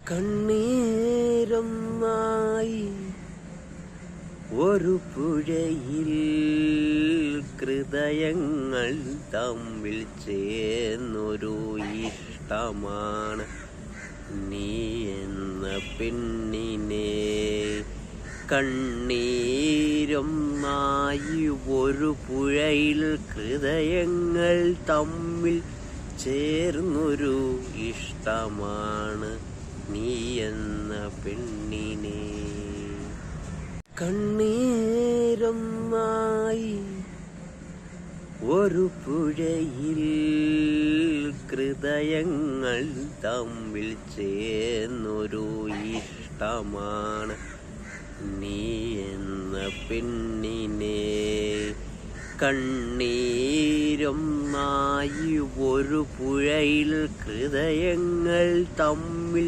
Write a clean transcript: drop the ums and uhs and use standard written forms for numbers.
കണ്ണീരൊന്നായി ഒരു പുഴയിൽ ഹൃദയങ്ങൾ തമ്മിൽ ചേർന്നൊരു ഇഷ്ടമാണ് നീ എന്ന പെണ്ണിനെ. കണ്ണീരൊന്നായി ഒരു പുഴയിൽ ഹൃദയങ്ങൾ തമ്മിൽ ചേർന്നൊരു ഇഷ്ടമാണ് നീ എന്ന പെണ്ണിനെ. കണ്ണീരൊന്നായി ഒരു പുഴയിൽ ഹൃദയങ്ങൾ തമ്മിൽ ചേർന്നൊരു ഇഷ്ടമാണ് നീ എന്ന പെണ്ണിനെ. കണ്ണീരൊന്നായി ഒരു പുഴയിൽ ഹൃദയങ്ങൾ തമ്മിൽ